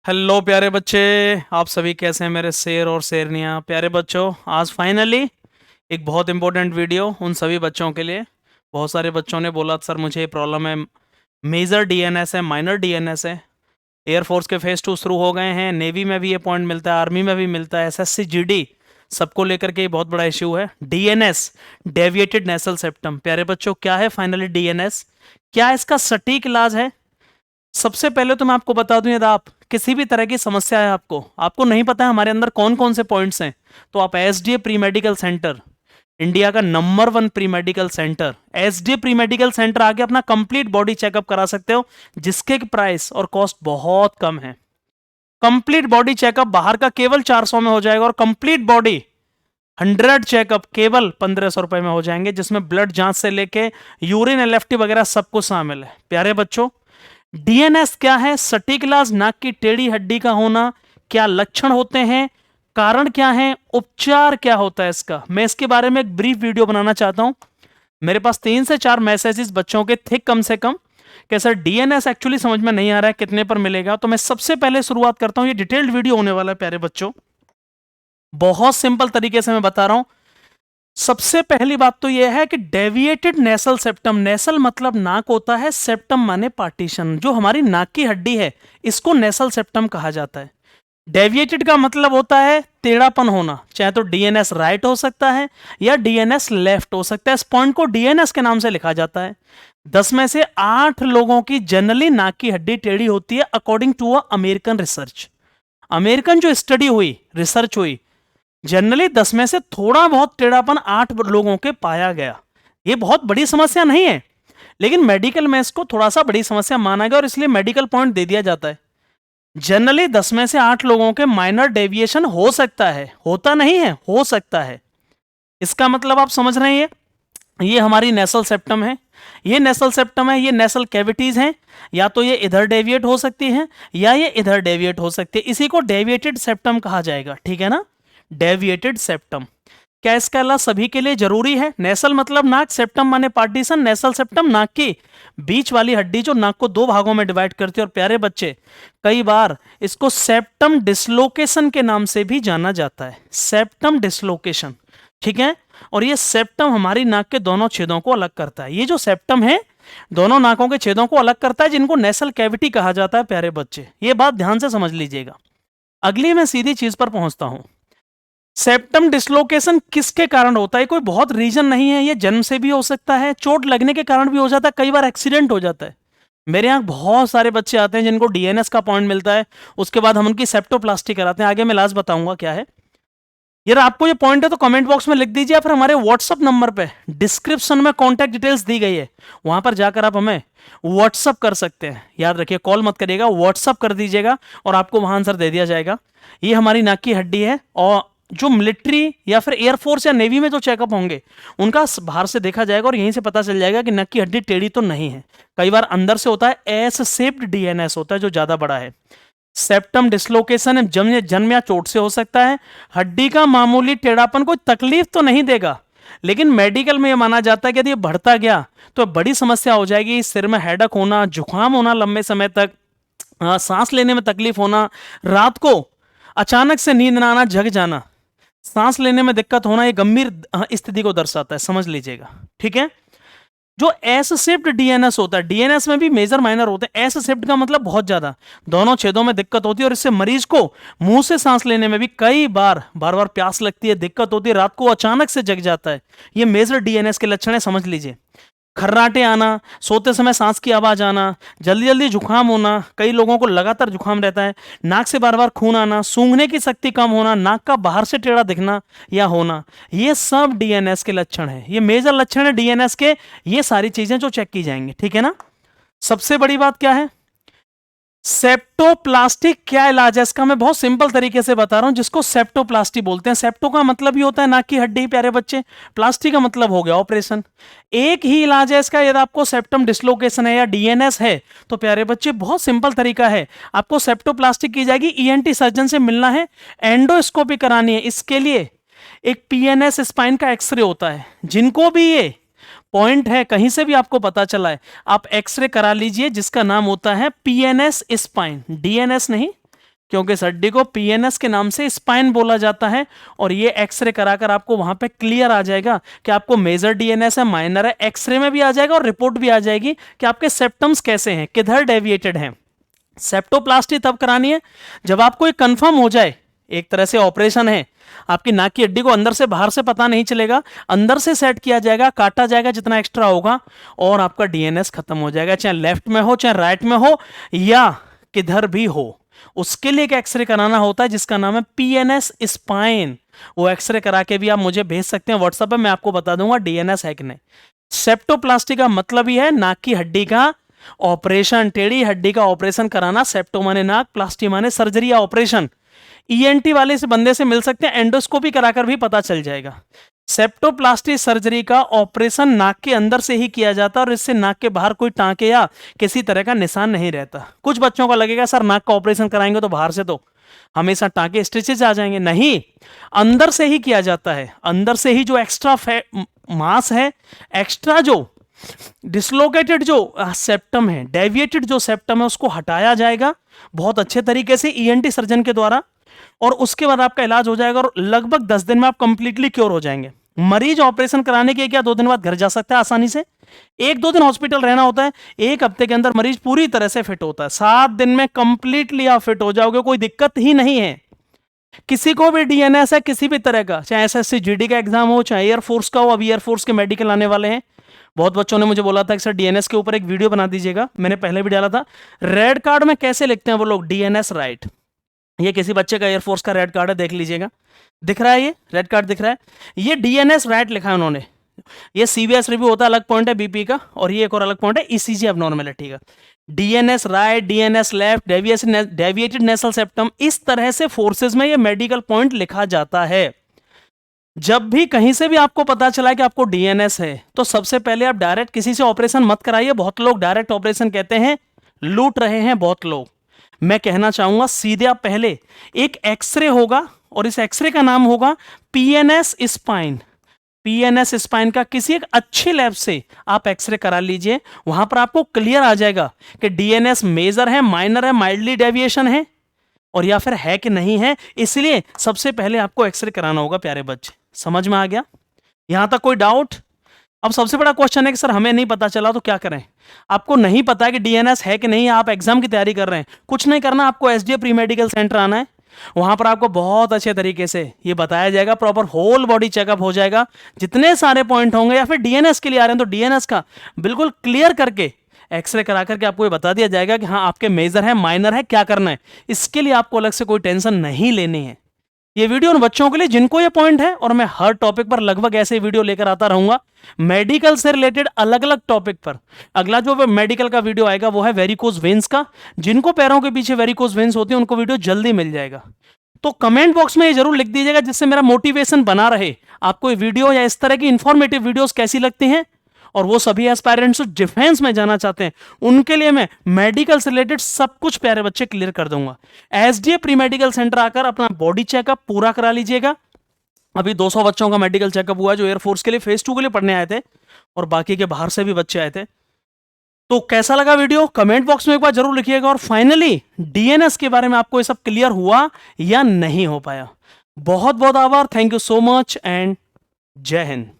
Hello प्यारे बच्चे। आप सभी कैसे हैं मेरे शेर और शेरनियाँ? प्यारे बच्चों, आज फाइनली एक बहुत इंपॉर्टेंट वीडियो उन सभी बच्चों के लिए। बहुत सारे बच्चों ने बोला सर मुझे ये प्रॉब्लम है, मेजर डीएनएस है, माइनर डीएनएस है। एयरफोर्स के फेज 2 शुरू हो गए हैं, नेवी में भी ये पॉइंट मिलता है, आर्मी में भी मिलता है, एसएससी जीडी सबको लेकर के ये बहुत बड़ा इश्यू है। DNS, deviated nasal septum. प्यारे बच्चों, क्या है फाइनली डीएनएस? क्या इसका सटीक इलाज है? सबसे पहले तो मैं आपको बता दूं, यदि आप किसी भी तरह की समस्या है, आपको आपको नहीं पता है हमारे अंदर कौन कौन से पॉइंट्स हैं, तो आप SDA pre medical centre, India का number 1 pre medical centre, SDA pre medical centre आके अपना कंप्लीट बॉडी चेकअप करा सकते हो, जिसके प्राइस और कॉस्ट बहुत कम है। कंप्लीट बॉडी चेकअप बाहर का केवल 400 में हो जाएगा, और कंप्लीट बॉडी 100 चेकअप केवल 1500 रुपए में हो जाएंगे, जिसमें ब्लड जांच से लेके यूरिन एलएफटी वगैरह सब कुछ शामिल है। प्यारे बच्चों, डीएनएस क्या है? सटीक इलाज, नाक की टेढ़ी हड्डी का होना। क्या लक्षण होते हैं, कारण क्या है, उपचार क्या होता है इसका, मैं इसके बारे में एक ब्रीफ वीडियो बनाना चाहता हूं। मेरे पास 3 से 4 मैसेजेस बच्चों के थे कम से कम कि सर डीएनएस एक्चुअली समझ में नहीं आ रहा है, कितने पर मिलेगा। तो मैं सबसे पहले शुरुआत करता हूं, ये डिटेल्ड वीडियो होने वाला है प्यारे बच्चों, बहुत सिंपल तरीके से मैं बता रहा हूं। सबसे पहली बात तो यह है कि डेविएटेड नेसल सेप्टम, नेसल मतलब नाक होता है, सेप्टम माने पार्टीशन, जो हमारी नाक की हड्डी है इसको नेसल सेप्टम कहा जाता है। डेविएटेड का मतलब होता है टेढ़ापन होना, चाहे तो डीएनएस राइट हो सकता है या डीएनएस लेफ्ट हो सकता है। इस पॉइंट को डीएनएस के नाम से लिखा जाता है। 10 में से 8 लोगों की जनरली नाक की हड्डी टेढ़ी होती है, according to a American research. American जो स्टडी हुई, रिसर्च हुई, जनरली 10 में से थोड़ा बहुत टेढ़ापन 8 लोगों के पाया गया। ये बहुत बड़ी समस्या नहीं है, लेकिन मेडिकल में इसको थोड़ा सा बड़ी समस्या माना गया और इसलिए मेडिकल पॉइंट दे दिया जाता है। जनरली 10 में से 8 लोगों के माइनर डेविएशन हो सकता है, होता नहीं है, हो सकता है। इसका मतलब आप समझ रहे हैं, ये हमारी नेसल सेप्टम है, ये नेसल सेप्टम है, ये नेसल कैविटीज हैं। या तो ये इधर डेविएट हो सकती है या ये इधर डेविएट हो सकती है, इसी को डेविएटेड सेप्टम कहा जाएगा, ठीक है ना? Deviated septum. क्या इसका इलाज सभी के लिए जरूरी है? नेसल मतलब नाक, सेप्टम माने पार्टीशन, नेसल सेप्टम नाक की बीच वाली हड्डी जो नाक को 2 भागों में डिवाइड करती है। और प्यारे बच्चे, कई बार इसको सेप्टम डिसलोकेशन के नाम से भी जाना जाता है, सेप्टम डिसलोकेशन, ठीक है? और ये सेप्टम हमारी नाक के दोनों छेदों को अलग करता है। ये जो सेप्टम है दोनों नाकों के छेदों को अलग करता है, जिनको नेसल कैविटी कहा जाता है। प्यारे बच्चे, ये बात ध्यान से समझ लीजिएगा। अगली मैं सीधी चीज पर पहुंचता हूं। सेप्टम डिसलोकेशन किसके कारण होता है? कोई बहुत रीजन नहीं है, ये जन्म से भी हो सकता है, चोट लगने के कारण भी हो जाता है, कई बार एक्सीडेंट हो जाता है। मेरे यहाँ बहुत सारे बच्चे आते हैं जिनको डीएनएस का पॉइंट मिलता है, उसके बाद हम उनकी सेप्टोप्लास्टी कराते हैं। आगे मैं इलाज बताऊंगा क्या है। यार आपको ये पॉइंट है तो कमेंट बॉक्स में लिख दीजिए, फिर हमारे व्हाट्सअप नंबर पे डिस्क्रिप्शन में कॉन्टैक्ट डिटेल्स दी गई है, वहां पर जाकर आप हमें व्हाट्सअप कर सकते हैं। याद रखिए, कॉल मत करिएगा, व्हाट्सअप कर दीजिएगा और आपको वहां आंसर दे दिया जाएगा। ये हमारी नाक की हड्डी है, और जो मिलिट्री या फिर एयरफोर्स या नेवी में जो चेकअप होंगे उनका बाहर से देखा जाएगा और यहीं से पता चल जाएगा कि नक की हड्डी टेढ़ी तो नहीं है। कई बार अंदर से होता है, एस शेप्ड डीएनएस होता है जो ज्यादा बड़ा है। सेप्टम डिसलोकेशन जन्म या चोट से हो सकता है। हड्डी का मामूली टेढ़ापन कोई तकलीफ तो नहीं देगा, लेकिन मेडिकल में यह माना जाता है कि यदि ये बढ़ता गया तो बड़ी समस्या हो जाएगी। सिर में हेडक होना, जुकाम होना लंबे समय तक, सांस लेने में तकलीफ होना, रात को अचानक से नींद ना आना, जग जाना, सांस लेने में दिक्कत होना, ये गंभीर स्थिति को दर्शाता है, समझ लीजिएगा, ठीक है? जो एस शेप्ड डीएनएस होता है, डीएनएस में भी मेजर माइनर होते हैं। एस शेप्ड का मतलब बहुत ज्यादा, दोनों छेदों में दिक्कत होती है और इससे मरीज को मुंह से सांस लेने में भी कई बार बार प्यास लगती है, दिक्कत होती है, रात को अचानक से जग जाता है। ये मेजर डीएनएस के लक्षण है, समझ लीजिए। खर्राटे आना, सोते समय सांस की आवाज आना, जल्दी जल्दी जुकाम होना, कई लोगों को लगातार जुकाम रहता है, नाक से बार बार खून आना, सूंघने की शक्ति कम होना, नाक का बाहर से टेढ़ा दिखना या होना, ये सब डीएनएस के लक्षण है। ये मेजर लक्षण है डीएनएस के, ये सारी चीजें जो चेक की जाएंगी, ठीक है ना? सबसे बड़ी बात क्या है, सेप्टोप्लास्टिक क्या इलाज है इसका? मैं बहुत सिंपल तरीके से बता रहा हूं, जिसको सेप्टोप्लास्टी बोलते हैं। सेप्टो का मतलब ही होता है नाक की हड्डी, प्यारे बच्चे, प्लास्टिक का मतलब हो गया ऑपरेशन। एक ही इलाज है इसका, यदि आपको सेप्टम डिसलोकेशन है या डीएनएस है तो प्यारे बच्चे बहुत सिंपल तरीका है, आपको सेप्टोप्लास्टिक की जाएगी, ईएनटी सर्जन से मिलना है, एंडोस्कोपी करानी है। इसके लिए एक पीएनएस स्पाइन का एक्सरे होता है, जिनको भी ये पॉइंट है कहीं से भी आपको पता चला है, आप एक्सरे करा लीजिए, जिसका नाम होता है पीएनएस स्पाइन, डीएनएस नहीं, क्योंकि इस हड्डी को पीएनएस के नाम से स्पाइन बोला जाता है। और ये एक्सरे कराकर आपको वहां पे क्लियर आ जाएगा कि आपको मेजर डीएनएस है, माइनर है, एक्सरे में भी आ जाएगा और रिपोर्ट भी आ जाएगी कि आपके सेप्टम्स कैसे हैं, किधर डेविएटेड हैं। सेप्टोप्लास्टी तब करानी है जब आपको ये कंफर्म हो जाए, एक तरह से ऑपरेशन है, आपकी नाक की हड्डी को अंदर से बाहर से पता नहीं चलेगा, अंदर से सेट किया जाएगा, काटा जाएगा जितना एक्स्ट्रा होगा और आपका डीएनएस खत्म हो जाएगा, चाहे लेफ्ट में हो चाहे राइट में हो या किधर भी हो। उसके लिए एक एक्सरे कराना होता है जिसका नाम है पीएनएस स्पाइन। वो एक्सरे करा के भी आप मुझे भेज सकते हैं व्हाट्सएप पे, मैं आपको बता दूंगा डीएनएस है कि नहीं। सेप्टोप्लास्टी का मतलब ही है नाक की हड्डी का ऑपरेशन, टेढ़ी हड्डी का ऑपरेशन कराना। सेप्टो माने नाक, प्लास्टी माने सर्जरी या ऑपरेशन। ईएनटी वाले से बंदे से मिल सकते हैं, एंडोस्कोपी कराकर भी पता चल जाएगा। सेप्टोप्लास्टी सर्जरी का ऑपरेशन नाक के अंदर से ही किया जाता है और इससे नाक के बाहर कोई टांके या किसी तरह का निशान नहीं रहता। कुछ बच्चों को लगेगा सर नाक का ऑपरेशन कराएंगे तो बाहर से तो हमेशा टांके स्टिचेस आ जाएंगे, नहीं, अंदर से ही किया जाता है। अंदर से ही जो एक्स्ट्रा मास है, एक्स्ट्रा जो डिसलोकेटेड जो सेप्टम है, डेविएटेड जो सेप्टम है, उसको हटाया जाएगा बहुत अच्छे तरीके से ईएनटी सर्जन के द्वारा और उसके बाद आपका इलाज हो जाएगा और लगभग 10 दिन में आप कंप्लीटली क्योर हो जाएंगे। मरीज ऑपरेशन कराने के क्या 2 दिन बाद घर जा सकता है आसानी से। 1-2 दिन हॉस्पिटल रहना होता है, 1 हफ्ते के अंदर मरीज पूरी तरह से फिट होता है। 7 दिन में कंप्लीटली आप फिट हो जाओगे, कोई दिक्कत ही नहीं है। किसी को भी डीएनएस है किसी भी तरह का, चाहे एसएससी जीडी का एग्जाम हो चाहे एयरफोर्स का हो, अभी एयरफोर्स के मेडिकल आने वाले हैं। बहुत बच्चों ने मुझे बोला था कि सर डीएनएस के ऊपर एक वीडियो बना दीजिएगा, मैंने पहले भी डाला था। रेड कार्ड में कैसे लिखते हैं वो लोग, डीएनएस राइट। ये किसी बच्चे का एयरफोर्स का रेड कार्ड है, देख लीजिएगा, दिख रहा है, ये रेड कार्ड दिख रहा है, ये डीएनएस राइट लिखा है उन्होंने। ये सीवीएस रिव्यू होता है, अलग पॉइंट है बीपी का, और ये एक और अलग पॉइंट है ईसीजी एबनॉर्मलिटी का। DNS right, DNS left, deviated nasal septum, इस तरह से फोर्सेज में ये मेडिकल पॉइंट लिखा जाता है। जब भी कहीं से भी आपको पता चला कि आपको डीएनएस है तो सबसे पहले आप डायरेक्ट किसी से ऑपरेशन मत कराइए। बहुत लोग डायरेक्ट ऑपरेशन कहते हैं, लूट रहे हैं बहुत लोग। मैं कहना चाहूंगा सीधे आप पहले एक एक्सरे होगा और इस एक्सरे का नाम होगा पीएनएस स्पाइन। पीएनएस स्पाइन का किसी एक अच्छे लैब से आप एक्सरे करा लीजिए, वहां पर आपको क्लियर आ जाएगा कि डीएनएस मेजर है, माइनर है, माइल्डली डेविएशन है और या फिर है कि नहीं है। इसलिए सबसे पहले आपको एक्सरे कराना होगा प्यारे बच्चे। समझ में आ गया? यहां तक कोई डाउट? अब सबसे बड़ा क्वेश्चन है कि सर हमें नहीं पता चला तो क्या करें। आपको नहीं पता है कि डीएनएस है कि नहीं, आप एग्जाम की तैयारी कर रहे हैं, कुछ नहीं करना, आपको एसडीए प्री मेडिकल सेंटर आना है। वहां पर आपको बहुत अच्छे तरीके से ये बताया जाएगा, प्रॉपर होल बॉडी चेकअप हो जाएगा, जितने सारे पॉइंट होंगे। या फिर डीएनएस के लिए आ रहे हैं तो डीएनएस का बिल्कुल क्लियर करके एक्सरे करा करके आपको ये बता दिया जाएगा कि हाँ आपके मेजर है, माइनर है, क्या करना है। इसके लिए आपको अलग से कोई टेंशन नहीं लेनी है। ये वीडियो उन बच्चों के लिए जिनको ये पॉइंट है, और मैं हर टॉपिक पर लगभग ऐसे वीडियो लेकर आता रहूंगा मेडिकल से रिलेटेड, अलग अलग टॉपिक पर। अगला जो मेडिकल का वीडियो आएगा वो है वेरिकोज वेन्स का। जिनको पैरों के पीछे वेरिकोज वेन्स होती है उनको वीडियो जल्दी मिल जाएगा। तो कमेंट बॉक्स में ये जरूर लिख दीजिएगा जिससे मेरा मोटिवेशन बना रहे। आपको ये वीडियो या इस तरह की इंफॉर्मेटिव वीडियोस कैसी लगती हैं, और वो सभी एस्पायरेंट्स जो डिफेंस में जाना चाहते हैं उनके लिए मैं मेडिकल से रिलेटेड सब कुछ प्यारे बच्चे क्लियर कर दूंगा। एसडीए प्री मेडिकल सेंटर आकर अपना बॉडी चेकअप पूरा करा लीजिएगा। अभी 200 बच्चों का मेडिकल चेकअप हुआ जो एयरफोर्स के लिए फेज 2 के लिए पढ़ने आए थे, और बाकी के बाहर से भी बच्चे आए थे। तो कैसा लगा वीडियो कमेंट बॉक्स में एक बार जरूर लिखिएगा। और फाइनली डीएनएस के बारे में आपको ये सब क्लियर हुआ या नहीं हो पाया? बहुत बहुत आभार, thank you so much and जय हिंद।